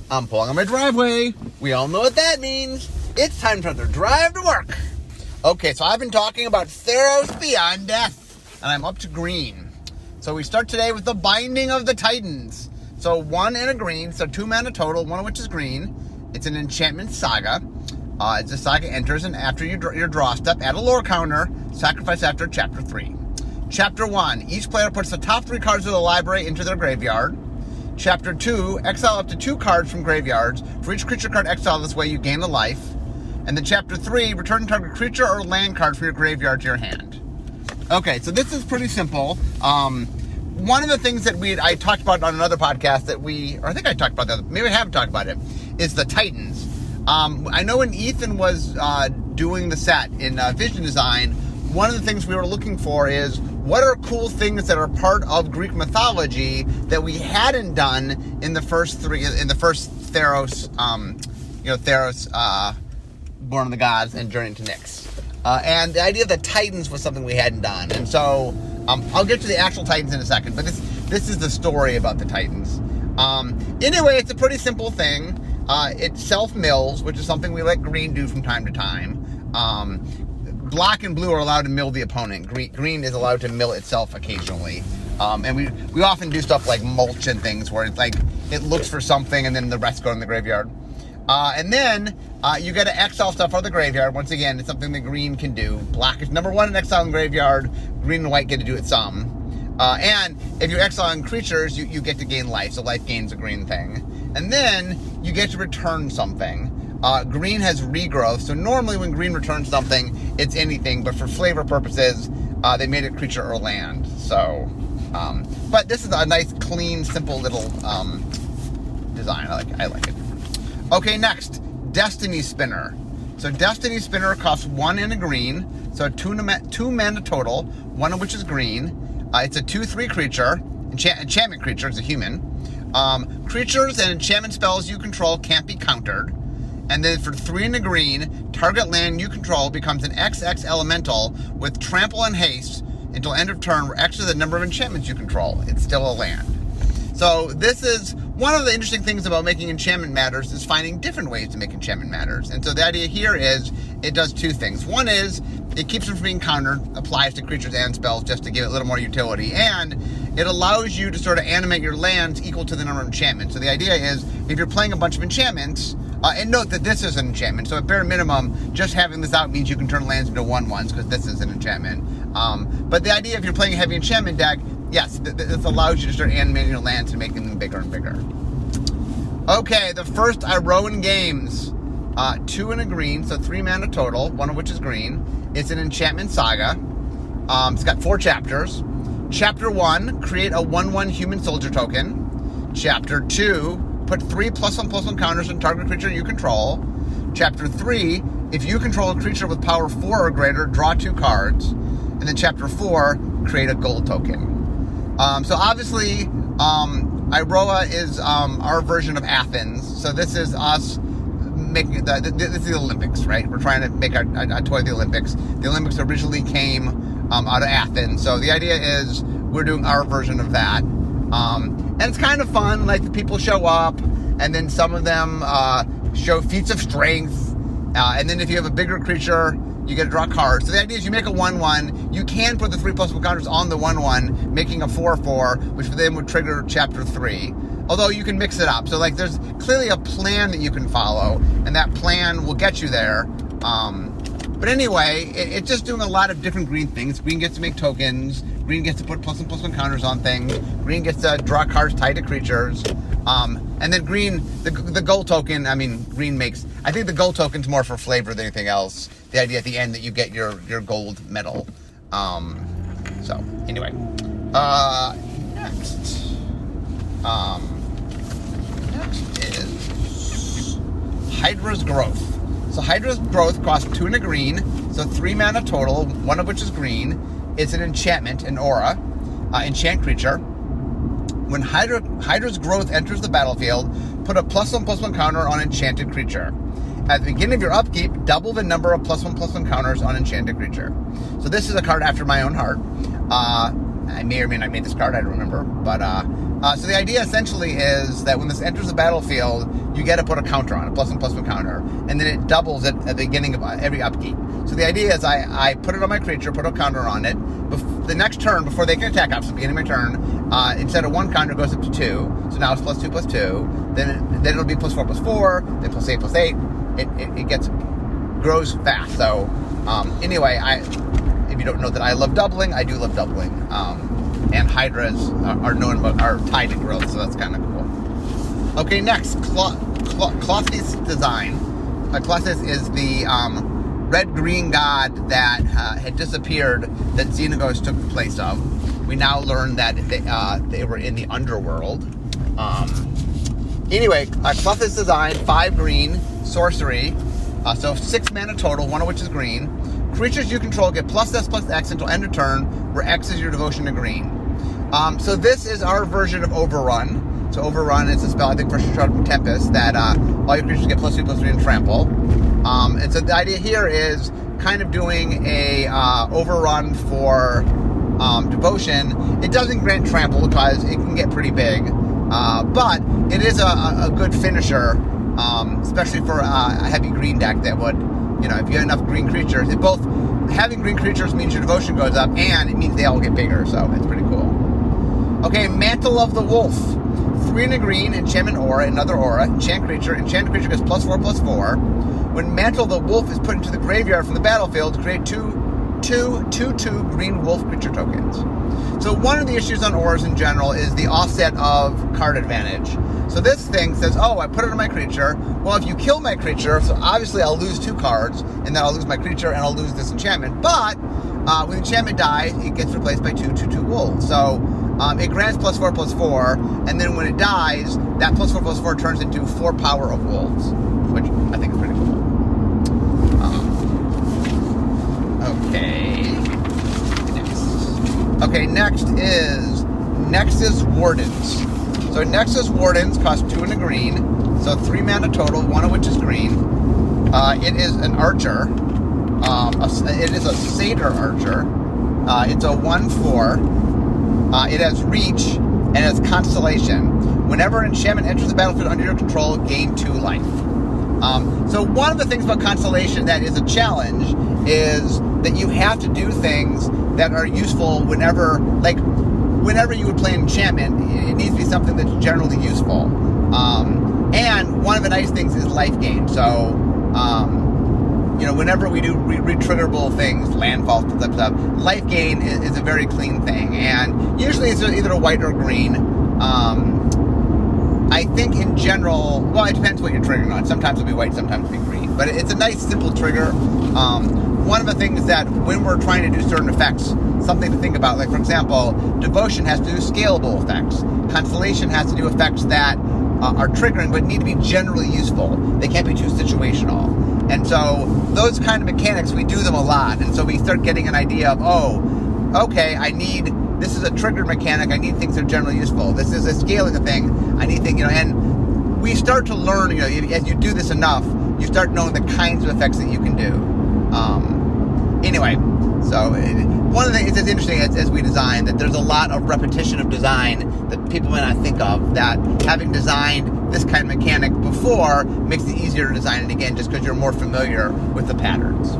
I'm pulling on my driveway. We all know what that means. It's time for another drive to work. Okay, so I've been talking about Theros Beyond Death, and I'm up to green. So we start today with the Binding of the Titans. So 1 and a green, so 2 mana total, 1 of which is green. It's an enchantment saga. It's a saga enters, and after your draw step, add a lore counter, sacrifice after Chapter 3. Chapter 1, each player puts the top 3 cards of the library into their graveyard. Chapter 2, exile up to 2 cards from graveyards. For each creature card exiled this way, you gain a life. And then Chapter 3, return target creature or land card from your graveyard to your hand. Okay, so this is pretty simple. One of the things that I talked about on another podcast I think I talked about that, maybe I haven't talked about it, is the Titans. I know when Ethan was doing the set in Vision Design, one of the things we were looking for is what are cool things that are part of Greek mythology that we hadn't done in the first Theros, Theros, Born of the Gods and Journey to Nyx. And the idea of the Titans was something we hadn't done. And so I'll get to the actual Titans in a second, but this is the story about the Titans. Anyway, it's a pretty simple thing. It self-mills, which is something we let green do from time to time. Black and blue are allowed to mill the opponent. Green is allowed to mill itself occasionally. And we often do stuff like mulch and things where it's like it looks for something and then the rest go in the graveyard. And then you get to exile stuff out of the graveyard. Once again, it's something that green can do. Black is number 1 in exile in the graveyard. Green and white get to do it some. And if you're exiling creatures, you get to gain life. So life gain's a green thing. And then you get to return something. Green has regrowth. So normally when green returns something, it's anything. But for flavor purposes, they made it creature or land. So, but this is a nice, clean, simple little design. I like it. Okay, next, Destiny Spinner. So Destiny Spinner costs 1 and a green, so 2 mana total, 1 of which is green. It's a 2/3 creature, enchantment creature, it's a human. Creatures and enchantment spells you control can't be countered. And then for 3 and a green, target land you control becomes an XX elemental with trample and haste until end of turn, where X is the number of enchantments you control. It's still a land. So this is one of the interesting things about making enchantment matters is finding different ways to make enchantment matters. And so the idea here is it does 2 things. One is it keeps them from being countered, applies to creatures and spells just to give it a little more utility. And it allows you to sort of animate your lands equal to the number of enchantments. So the idea is if you're playing a bunch of enchantments, and note that this is an enchantment. So at bare minimum, just having this out means you can turn lands into 1/1s because this is an enchantment. But the idea if you're playing a heavy enchantment deck, yes, this allows you to start animating your lands and making them bigger and bigger. Okay, the first Iroan Games. 2 and a green, so 3 mana total, 1 of which is green. It's an enchantment saga. It's got 4 chapters. Chapter 1, create a 1/1 human soldier token. Chapter 2, put 3 +1/+1 counters on target creature you control. Chapter 3, if you control a creature with power 4 or greater, draw 2 cards. And then Chapter 4, create a gold token. So obviously, Iroa is our version of Athens. So this is us making this is the Olympics, right? We're trying to make a toy of the Olympics. The Olympics originally came out of Athens. So the idea is we're doing our version of that. And it's kind of fun. Like the people show up, and then some of them show feats of strength. And then if you have a bigger creature, you get to draw cards. So the idea is you make a 1/1. You can put the 3+1 counters on the 1/1, making a 4/4, which then would trigger Chapter 3. Although you can mix it up. So like there's clearly a plan that you can follow, and that plan will get you there. But anyway, it's just doing a lot of different green things. Green gets to make tokens. Green gets to put +1/+1 counters on things. Green gets to draw cards tied to creatures. And then green, the gold token, green makes... I think the gold token's more for flavor than anything else. The idea at the end that you get your gold medal. So, anyway. Next. Next is Hydra's Growth. So Hydra's Growth costs 2 and a green, so 3 mana total, 1 of which is green. It's an enchantment, an aura, enchant creature. When Hydra's Growth enters the battlefield, put a +1/+1 counter on enchanted creature. At the beginning of your upkeep, double the number of +1/+1 counters on enchanted creature. So this is a card after my own heart. I may or may not have made this card, I don't remember. But So the idea essentially is that when this enters the battlefield, you get to put a counter on it, +1/+1 counter, and then it doubles at the beginning of every upkeep. So the idea is I put it on my creature, put a counter on it. The next turn, before they can attack, after the beginning of my turn, instead of 1 counter, it goes up to 2. So now it's +2/+2. Then it'll be +4/+4, then +8/+8. It grows fast. So anyway, if you don't know that I love doubling, I do love doubling. And Hydras are tied to growth, so that's kind of cool. Okay, next, Clothes design. Clothes is the red-green god that had disappeared that Xenagos took the place of. We now learn that they were in the underworld. Anyway, Clothes design, 5 green, sorcery. So 6 mana total, 1 of which is green. Creatures you control get +S/+X until end of turn, where X is your devotion to green. So this is our version of Overrun. So Overrun is a spell, I think, for Shroud Tempest, that all your creatures get +3/+3 and trample. And so the idea here is kind of doing a Overrun for devotion. It doesn't grant trample because it can get pretty big, but it is a good finisher, especially for a heavy green deck that would, if you have enough green creatures, having green creatures means your devotion goes up, and it means they all get bigger, so it's pretty cool. Okay, Mantle of the Wolf. 3 and a green, enchantment aura, another aura, enchanted creature gets +4/+4. When Mantle of the Wolf is put into the graveyard from the battlefield, create 2/2 green wolf creature tokens. So one of the issues on auras in general is the offset of card advantage. So this thing says, oh, I put it on my creature. Well, if you kill my creature, so obviously I'll lose 2 cards, and then I'll lose my creature, and I'll lose this enchantment. But when enchantment dies, it gets replaced by 2/2 wolves. So it grants +4/+4, and then when it dies, that +4/+4 turns into 4 power of wolves, which I think is pretty cool. Okay, next is Nexus Wardens. So Nexus Wardens cost 2 and a green, so 3 mana total, 1 of which is green. It is an archer. It is a satyr archer. It's a 1/4. It has reach and it has constellation. Whenever an enchantment enters the battlefield under your control, gain 2 life. So one of the things about constellation that is a challenge is that you have to do things that are useful whenever you would play an enchantment. It needs to be something that's generally useful. And one of the nice things is life gain. So, whenever we do re-triggerable things, landfall, stuff, life gain is a very clean thing. And usually it's either a white or green. I think in general, well, it depends what you're triggering on. Sometimes it'll be white, sometimes it'll be green. But it's a nice, simple trigger. One of the things that when we're trying to do certain effects, something to think about, like, for example, Devotion has to do scalable effects. Constellation has to do effects that are triggering but need to be generally useful. They can't be too situational. And so those kind of mechanics, we do them a lot. And so we start getting an idea of, oh, okay, this is a triggered mechanic. I need things that are generally useful. This is a scaling thing. I need things, and we start to learn, as you do this enough, you start knowing the kinds of effects that you can do. Anyway, so one of the things that's interesting as we design, that there's a lot of repetition of design that people may not think of, that having designed this kind of mechanic before makes it easier to design it again just because you're more familiar with the patterns.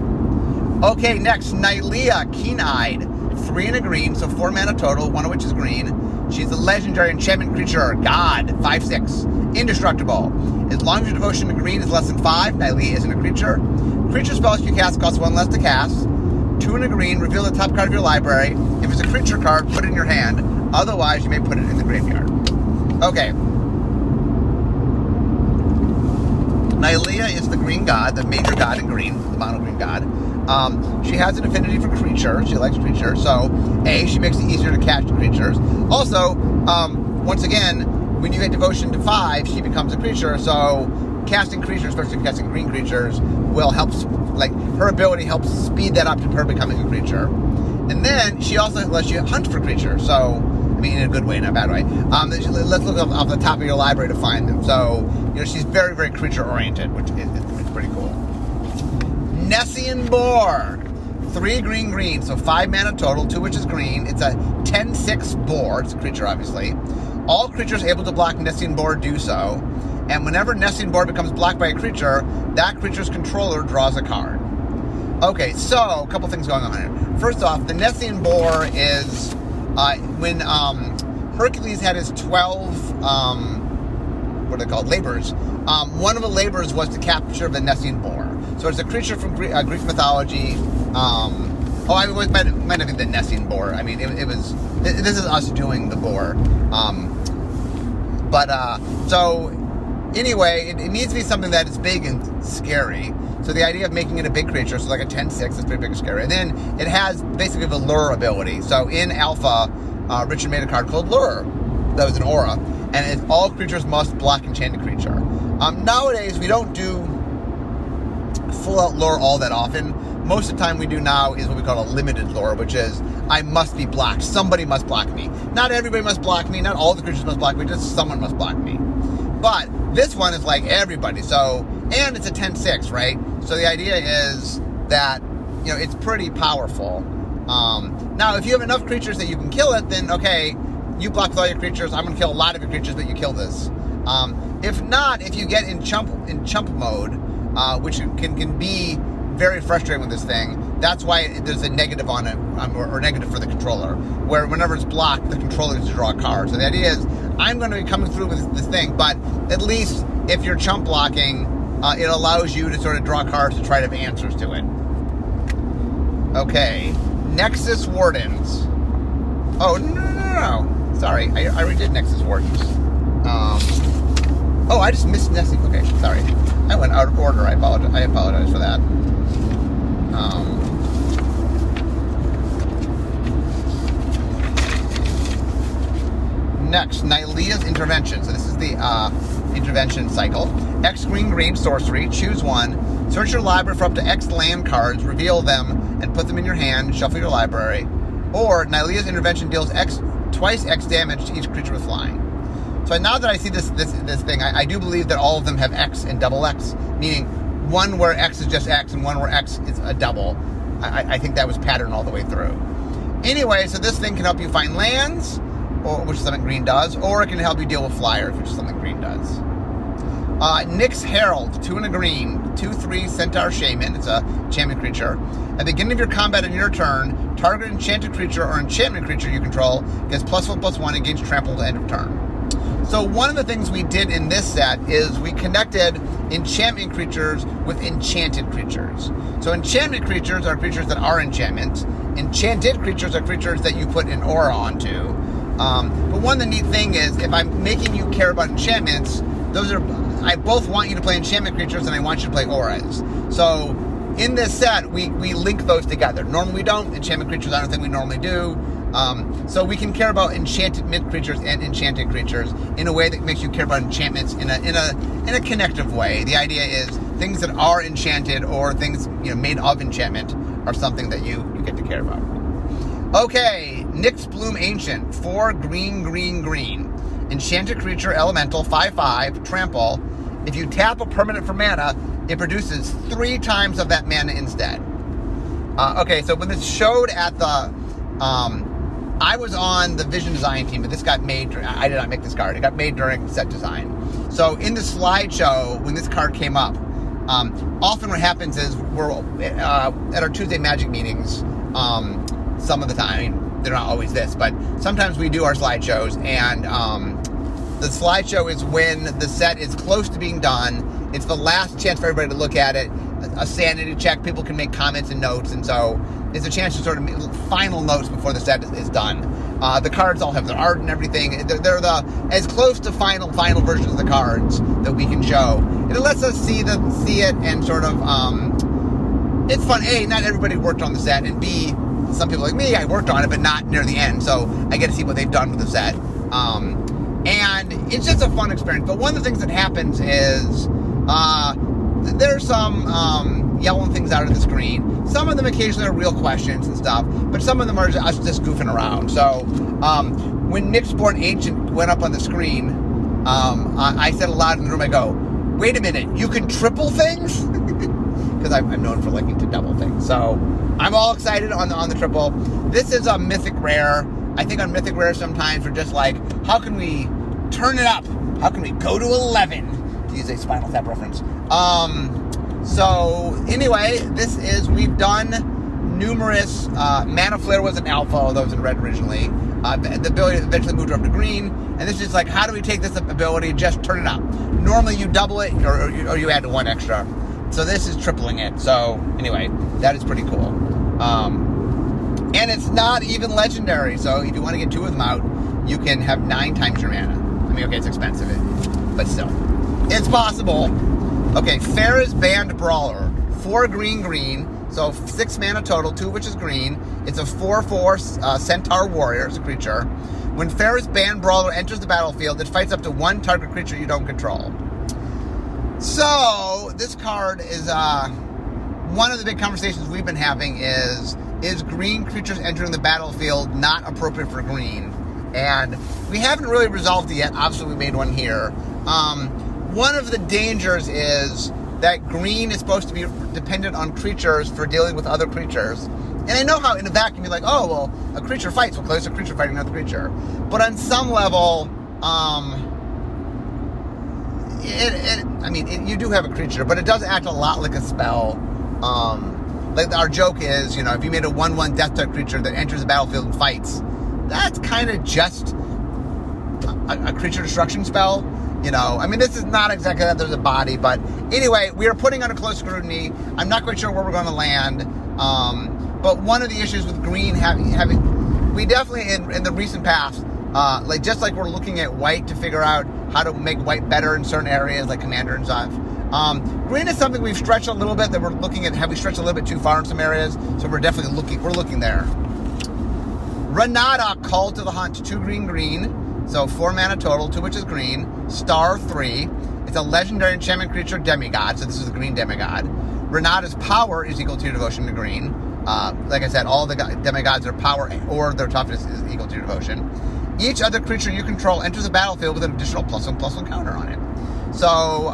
Okay, next, Nylea, Keen-Eyed. 3 and a green, so 4 mana total, 1 of which is green. She's a legendary enchantment creature, god, 5/6, indestructible. As long as your devotion to green is less than 5, Nylea isn't a creature. Creature spells you cast cost 1 less to cast. 2 and a green, reveal the top card of your library. If it's a creature card, put it in your hand. Otherwise, you may put it in the graveyard. Okay. Nylea is the green god, the major god in green, the mono green god. She has an affinity for creatures. She likes creatures. So, she makes it easier to catch creatures. Also, once again, when you get devotion to 5, she becomes a creature. So, casting creatures, especially casting green creatures, will help, her ability helps speed that up to her becoming a creature. And then, she also lets you hunt for creatures. So, in a good way, not a bad way. Let's look off the top of your library to find them. So, she's very, very creature-oriented, which is pretty cool. Nessian Boar. 3 green, so 5 mana total, 2 which is green. It's a 10/6 boar. It's a creature, obviously. All creatures able to block Nesting Boar do so, and whenever Nesting Boar becomes blocked by a creature, that creature's controller draws a card. Okay, so a couple things going on here. First off, the Nesting Boar is when Hercules had his 12 what are they called? Labors. One of the labors was to capture the Nesting Boar. So it's a creature from Greek mythology. It might have been the Nesting Boar. I mean, it was. This is us doing the boar. So anyway, it needs to be something that is big and scary. So the idea of making it a big creature, so like a 10/6, is pretty big and scary. And then it has basically the lure ability. So in Alpha, Richard made a card called Lure. That was an aura. And all creatures must block enchanted creature. Nowadays, we don't do full-out lure all that often. Most of the time we do now is what we call a limited lure, which is, I must be blocked. Somebody must block me. Not everybody must block me. Not all the creatures must block me. Just someone must block me. But this one is like everybody. So, and it's a 10/6, right? So the idea is that, it's pretty powerful. Now, if you have enough creatures that you can kill it, then okay, you block with all your creatures. I'm going to kill a lot of your creatures, but you kill this. If not, if you get in chump mode, which can be very frustrating with this thing, that's why there's a negative on it, or negative for the controller, where whenever it's blocked, the controller needs to draw a card. So the idea is, I'm going to be coming through with this thing, but at least if you're chump blocking, it allows you to sort of draw cards to try to have answers to it. Okay, Nexus Wardens. Oh, no. Sorry, I already did Nexus Wardens. I just missed Nesting. Okay, sorry. I went out of order. I apologize for that. Next, Nylea's Intervention. So this is the intervention cycle. X green sorcery. Choose one. Search your library for up to X land cards. Reveal them and put them in your hand. Shuffle your library. Or Nylea's Intervention deals twice X damage to each creature with flying. So now that I see this thing, I do believe that all of them have X and double X, meaning one where X is just X and one where X is a double. I think that was patterned all the way through. Anyway, so this thing can help you find lands, which is something green does, or it can help you deal with flyers, which is something green does. Nyx Herald, 2 and a green, 2/3 Centaur Shaman. It's a enchantment creature. At the beginning of your combat on your turn, target enchanted creature or enchantment creature you control gets +1/+1 and gains trample at the end of turn. So one of the things we did in this set is we connected enchantment creatures with enchanted creatures. So enchantment creatures are creatures that are enchantments. Enchanted creatures are creatures that you put an aura onto. But one of the neat thing is, if I'm making you care about enchantments, I both want you to play enchantment creatures and I want you to play auras. So in this set, we link those together. Normally we don't. Enchantment creatures I don't think we normally do. So we can care about enchanted creatures and enchanted creatures in a way that makes you care about enchantments in a connective way. The idea is things that are enchanted or things made of enchantment are something that you get to care about. Okay, Nyx Bloom Ancient, 4 green. Enchanted creature, elemental, 5/5, trample. If you tap a permanent for mana, it produces 3 times of that mana instead. Okay, so when this showed at the I was on the vision design team, but this got made. I did not make this card. It got made during set design. So in the slideshow, when this card came up, often what happens is we're at our Tuesday Magic meetings. Some of the time, I mean, they're not always this, but sometimes we do our slideshows, and the slideshow is when the set is close to being done. It's the last chance for everybody to look at it, a sanity check. People can make comments and notes, and so it's a chance to sort of make final notes before the set is done. The cards all have their art and everything. They're as close to final versions of the cards that we can show. It lets us see it and sort of, it's fun. A, not everybody worked on the set, and B, some people like me, I worked on it, but not near the end, so I get to see what they've done with the set. And it's just a fun experience. But one of the things that happens is there's some yelling things out of the screen. Some of them occasionally are real questions and stuff, but some of them are us just goofing around. So when Nyx Born Ancient went up on the screen, I said aloud in the room, I go, wait a minute, you can triple things? Because I'm known for liking to double things. So I'm all excited on the triple. This is a mythic rare. I think on mythic rare sometimes we're just like, how can we turn it up? How can we go to 11? To use a Spinal Tap reference. So anyway, we've done numerous. Mana Flare was an alpha, although it was in red originally. The ability eventually moved up to green, and this is like, how do we take this ability and just turn it up? Normally you double it, or you add one extra. So this is tripling it. So anyway, that is pretty cool. And it's not even legendary. So if you want to get 2 of them out, you can have 9 times your mana. I mean, okay, it's expensive, but still, it's possible. Okay, Theros Beyond Brawler, 4 green, so 6 mana total, 2 of which is green. It's a 4/4 Centaur Warrior, it's a creature. When Theros Beyond Brawler enters the battlefield, it fights up to 1 target creature you don't control. So, this card is, one of the big conversations we've been having is green creatures entering the battlefield not appropriate for green? And we haven't really resolved it yet. Obviously, we made one here. One of the dangers is that green is supposed to be dependent on creatures for dealing with other creatures. And I know how in a vacuum you're like, oh, well, a creature fights. Well, there's a creature fighting another creature. But on some level, you do have a creature, but it does act a lot like a spell. Like our joke is, if you made a 1/1 death type creature that enters the battlefield and fights, that's kind of just a creature destruction spell. This is not exactly that. There's a body, but anyway, we are putting under close scrutiny. I'm not quite sure where we're going to land. But one of the issues with green we definitely in the recent past, just like we're looking at white to figure out how to make white better in certain areas, like Commander and stuff. Green is something we've stretched a little bit. That we're looking at. Have we stretched a little bit too far in some areas? So we're definitely looking. We're looking there. Renata, Call to the Hunt, 2 green. So 4 mana total, 2 which is green. Star 3. It's a legendary enchantment creature demigod. So this is the green demigod. Renata's power is equal to your devotion to green. Like I said, all the demigods, their power or their toughness is equal to your devotion. Each other creature you control enters the battlefield with an additional +1/+1 counter on it. So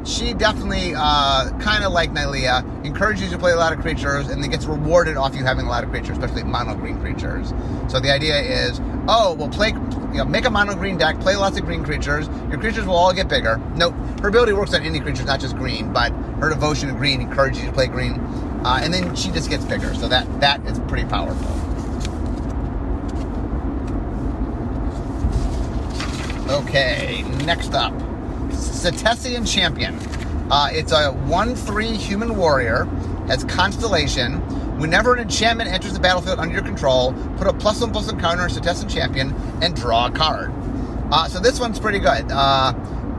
she definitely, kind of like Nylea, encourages you to play a lot of creatures and then gets rewarded off you having a lot of creatures, especially mono green creatures. So the idea is, make a mono green deck, play lots of green creatures. Your creatures will all get bigger. Nope, her ability works on any creatures, not just green, but her devotion to green encourages you to play green. And then she just gets bigger. So that is pretty powerful. Okay, next up, Cetacean Champion. It's a 1/3 human warrior, has Constellation. Whenever an enchantment enters the battlefield under your control, put a +1/+1 counter on Cetacean Champion and draw a card. So this one's pretty good.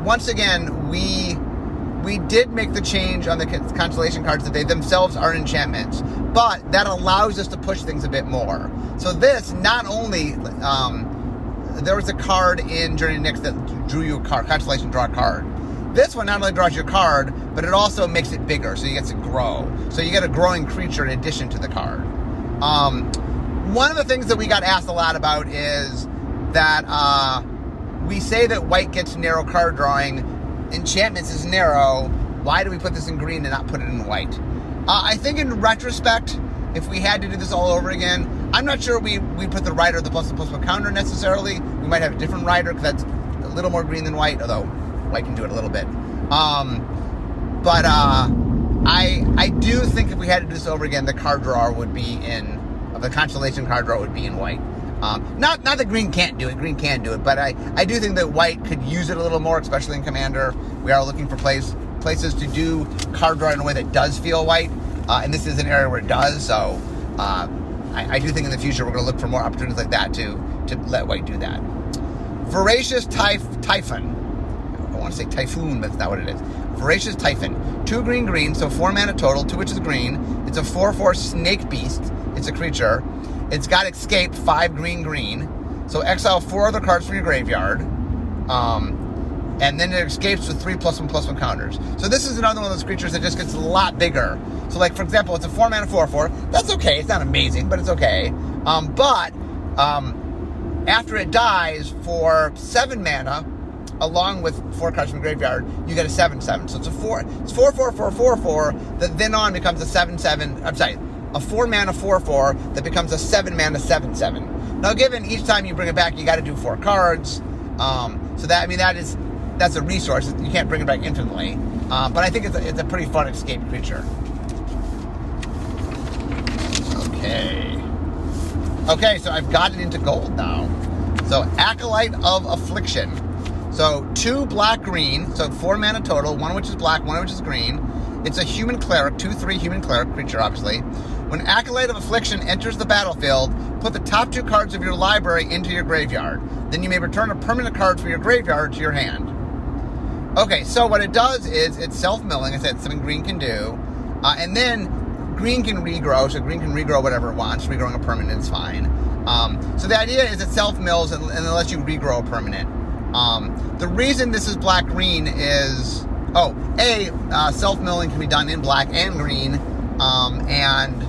Once again, we did make the change on the Constellation cards that they themselves are enchantments, but that allows us to push things a bit more. So this not only... there was a card in Journey to Nyx that drew you a card, Constellation, draw a card. This one not only draws your card, but it also makes it bigger, so you get to grow. So you get a growing creature in addition to the card. One of the things that we got asked a lot about is that we say that white gets narrow card drawing, enchantments is narrow. Why do we put this in green and not put it in white? I think in retrospect, if we had to do this all over again, I'm not sure we put the rider the +1/+1 counter necessarily. We might have a different rider because that's a little more green than white, although white can do it a little bit. But I do think if we had to do this over again, the card drawer would be the Constellation card drawer would be in white. Not that green can't do it. Green can do it, but I do think that white could use it a little more, especially in Commander. We are looking for places to do card draw in a way that does feel white, and this is an area where it does. So I do think in the future we're going to look for more opportunities like that to let white do that. Voracious Typhon. I want to say Typhoon, but that's not what it is. Voracious Typhon. 2 green, so 4 mana total, 2 which is green. It's a 4/4 snake beast. It's a creature. It's got escape, 5 green. So exile 4 other cards from your graveyard. And then it escapes with 3 +1/+1 counters. So this is another one of those creatures that just gets a lot bigger. So like, for example, it's a 4 mana 4/4. That's okay. It's not amazing, but it's okay. But after it dies for 7 mana, along with 4 cards from the graveyard, you get a 7/7. So it's a 4/4 that then on becomes a 7/7. I'm sorry, a 4 mana 4/4 that becomes a 7 mana 7/7. Now, given each time you bring it back, you got to do 4 cards. So that, I mean, that's a resource. You can't bring it back infinitely. But I think it's a pretty fun escape creature. Okay, so I've got it into gold now. So Acolyte of Affliction. So 2 black-green, so 4 mana total, 1 of which is black, 1 of which is green. It's a human cleric, 2/3 human cleric creature, obviously. When Acolyte of Affliction enters the battlefield, put the top 2 cards of your library into your graveyard. Then you may return a permanent card from your graveyard to your hand. Okay, so what it does is it's self-milling. I said it's something green can do. And then green can regrow, so green can regrow whatever it wants. Regrowing a permanent is fine. So the idea is it self-mills and it lets you regrow a permanent. The reason this is black-green is, self-milling can be done in black and green, and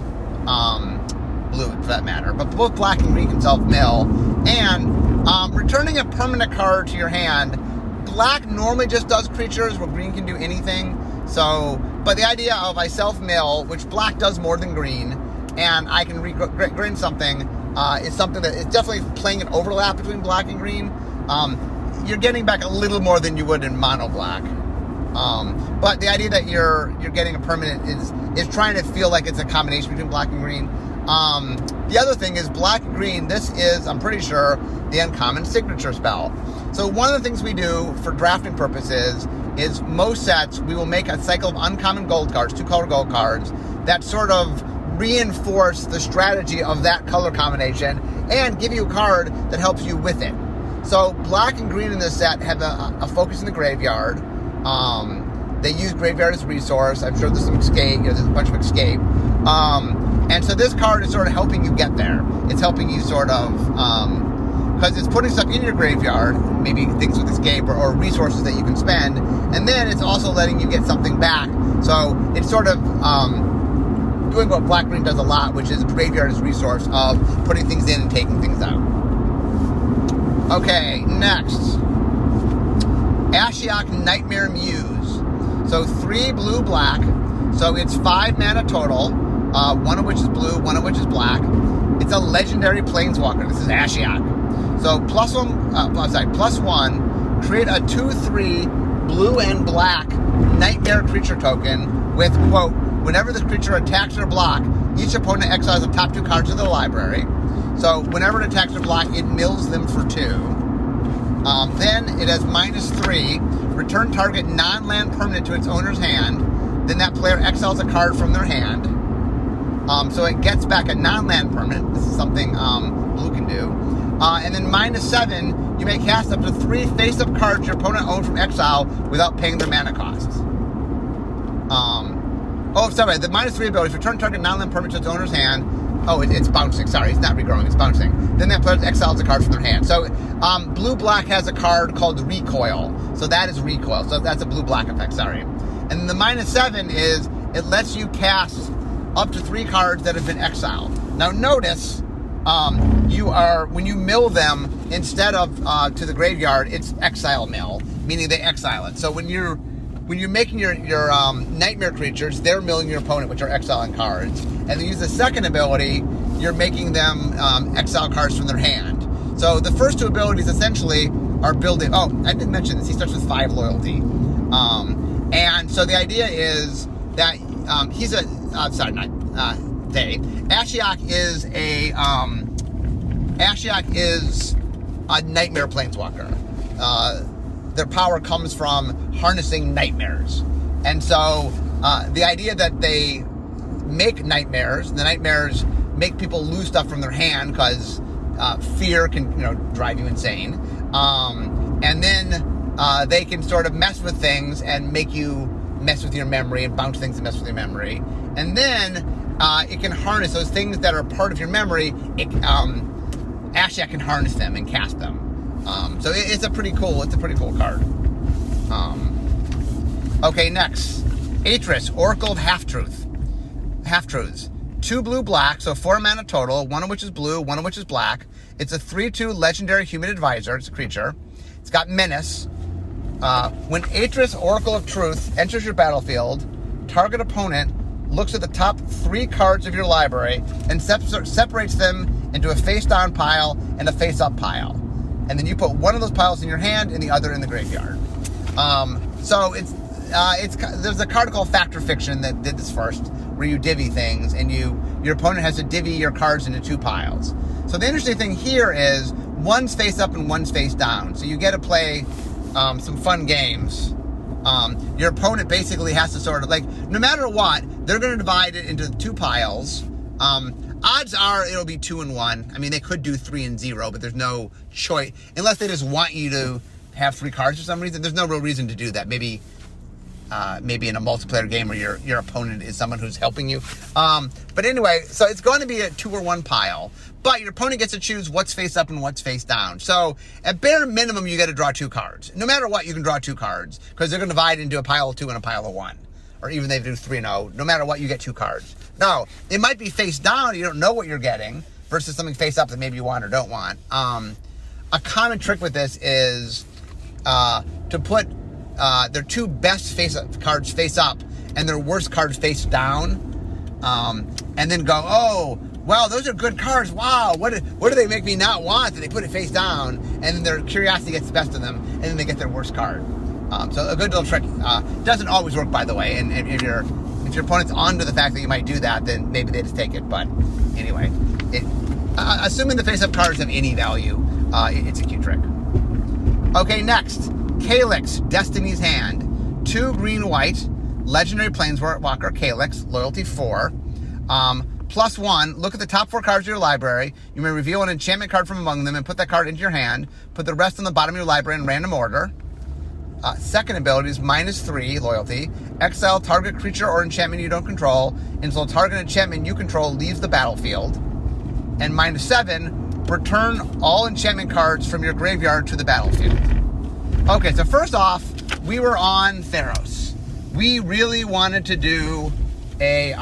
blue for that matter. But both black and green can self-mill. And returning a permanent card to your hand, black normally just does creatures where green can do anything. So, but the idea of I self-mill, which black does more than green, and I can regrow something, is something that is definitely playing an overlap between black and green. You're getting back a little more than you would in mono black. But the idea that you're getting a permanent is trying to feel like it's a combination between black and green. The other thing is black and green. This is, I'm pretty sure, the uncommon signature spell. So one of the things we do for drafting purposes is most sets we will make a cycle of uncommon gold cards, 2-color gold cards, that sort of reinforce the strategy of that color combination and give you a card that helps you with it. So black and green in this set have a focus in the graveyard. They use graveyard as a resource. I'm sure there's some escape. There's a bunch of escape. And so this card is sort of helping you get there. It's helping you sort of, because it's putting stuff in your graveyard, maybe things with escape or resources that you can spend, and then it's also letting you get something back. So it's sort of doing what black-green does a lot, which is graveyard as a resource of putting things in and taking things out. Okay, next. Ashiok Nightmare Muse. So 3 blue-black. So it's 5 mana total. 1 of which is blue, 1 of which is black. It's a legendary planeswalker. This is Ashiok. So +1, create a 2/3 blue and black nightmare creature token with, quote, whenever this creature attacks or block, each opponent exiles the top 2 cards of their library. So whenever it attacks or block, it mills them for 2. Then it has -3, return target non-land permanent to its owner's hand. Then that player exiles a card from their hand. So it gets back a non-land permanent. This is something blue can do. And then -7, you may cast up to 3 face-up cards your opponent owns from exile without paying their mana costs. The -3 ability, return target non-land permanent to its owner's hand. It's bouncing. Sorry, it's not regrowing, it's bouncing. Then that player exiles a card from their hand. So blue-black has a card called Recoil. So that is Recoil. So that's a blue-black effect, sorry. And then the -7 is it lets you cast up to 3 cards that have been exiled. Now notice, when you mill them, instead of to the graveyard, it's exile mill, meaning they exile it. So when you're making your nightmare creatures, they're milling your opponent, which are exiling cards. And then use the second ability, you're making them exile cards from their hand. So the first 2 abilities essentially are building. Oh, I didn't mention this. He starts with 5 loyalty. And so the idea is that he's a Ashiok is a nightmare planeswalker. Their power comes from harnessing nightmares. And so the idea that they make nightmares, the nightmares make people lose stuff from their hand because fear can drive you insane. And then they can sort of mess with things and make you mess with your memory and bounce things and mess with your memory. And then it can harness those things that are part of your memory. Ashiok can harness them and cast them. So it's a pretty cool card. Okay, next. Atris, Oracle of Half-Truths. 2 blue-black, so 4 mana total, 1 of which is blue, 1 of which is black. It's a 3/2 legendary human advisor. It's a creature. It's got menace. When Atris, Oracle of Truth, enters your battlefield, target opponent looks at the top 3 cards of your library and separates them into a face-down pile and a face-up pile. and then you put one of those piles in your hand and the other in the graveyard. So there's a card called Fact or Fiction that did this first, where you divvy things, and your opponent has to divvy your cards into 2 piles. So the interesting thing here is one's face up and one's face down. So you get to play some fun games. Your opponent basically has to sort of, like, no matter what, they're going to divide it into 2 piles. Odds are it'll be 2 and 1. I mean, they could do 3 and 0, but there's no choice. Unless they just want you to have 3 cards for some reason, there's no real reason to do that. Maybe in a multiplayer game where your opponent is someone who's helping you. But anyway, so it's going to be a 2 or 1 pile. But your opponent gets to choose what's face up and what's face down. So at bare minimum, you get to draw 2 cards. No matter what, you can draw 2 cards, because they're going to divide into a pile of 2 and a pile of 1. Or even they do 3 and 0. No matter what, you get 2 cards. Now, it might be face down, you don't know what you're getting, versus something face up that maybe you want or don't want. A common trick with this is to put their 2 best cards face up and their worst cards face down, and then go, oh, wow, those are good cards. Wow, what do they make me not want? And they put it face down, and then their curiosity gets the best of them, and then they get their worst card. So a good little trick. Doesn't always work, by the way. And if your opponent's onto the fact that you might do that, then maybe they just take it. But anyway, assuming the face-up cards have any value, it's a cute trick. Okay, next, Calyx, Destiny's Hand. 2 green-white, legendary planeswalker Calyx, loyalty 4. +1, look at the top 4 cards of your library. You may reveal an enchantment card from among them and put that card into your hand. Put the rest on the bottom of your library in random order. Second ability is -3, loyalty. Exile target creature or enchantment you don't control until target enchantment you control leaves the battlefield. And -7, return all enchantment cards from your graveyard to the battlefield. Okay, so first off, we were on Theros. We really wanted to do a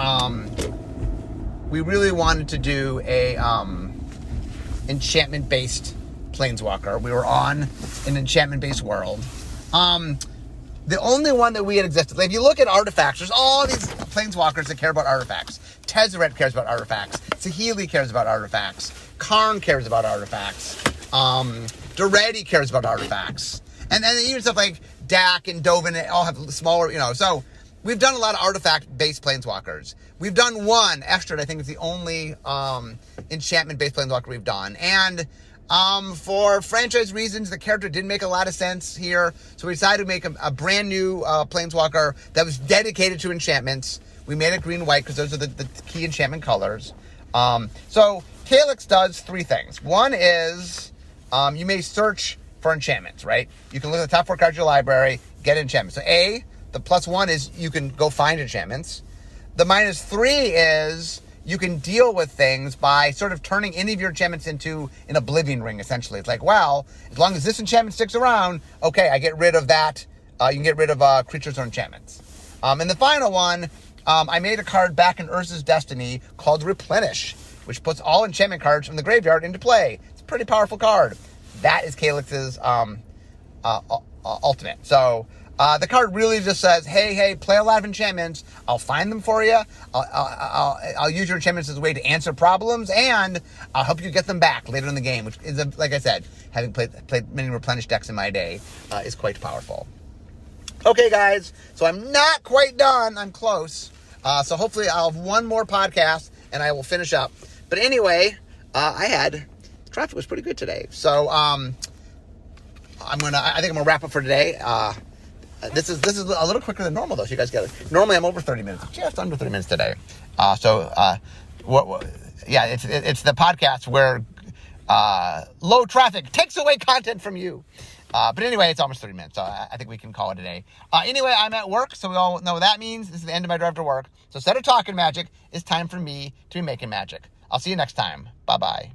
enchantment-based planeswalker. We were on an enchantment-based world. The only one that we had existed, like, if you look at artifacts, there's all these planeswalkers that care about artifacts. Tezzeret cares about artifacts. Saheeli cares about artifacts. Karn cares about artifacts. Duretti cares about artifacts. And then even stuff like Dak and Dovin all have smaller, so we've done a lot of artifact-based planeswalkers. We've done one, Estrid, I think is the only enchantment-based planeswalker we've done. And for franchise reasons, the character didn't make a lot of sense here, so we decided to make a brand new planeswalker that was dedicated to enchantments. We made it green-white because those are the key enchantment colors. So Calyx does 3 things. One is you may search for enchantments, right? You can look at the top 4 cards of your library, get enchantments. So A, the +1 is you can go find enchantments. The -3 is you can deal with things by sort of turning any of your enchantments into an oblivion ring, essentially. It's like, well, as long as this enchantment sticks around, okay, I get rid of that. You can get rid of creatures or enchantments. And the final one, I made a card back in Urza's Destiny called Replenish, which puts all enchantment cards from the graveyard into play. It's a pretty powerful card. That is Calyx's ultimate. So the card really just says, hey, play a lot of enchantments. I'll find them for you. I'll use your enchantments as a way to answer problems, and I'll help you get them back later in the game, which is, like I said, having played many Replenish decks in my day, is quite powerful. Okay, guys, so I'm not quite done. I'm close. So hopefully I'll have one more podcast, and I will finish up. But anyway, traffic was pretty good today. So I think I'm gonna wrap up for today. This is a little quicker than normal, though. So you guys get it. Normally I'm over 30 minutes, just under 30 minutes today. It's the podcast where low traffic takes away content from you. But anyway, it's almost 30 minutes, so I think we can call it a day. Anyway, I'm at work, so we all know what that means. This is the end of my drive to work. So instead of talking magic, it's time for me to be making magic. I'll see you next time. Bye-bye.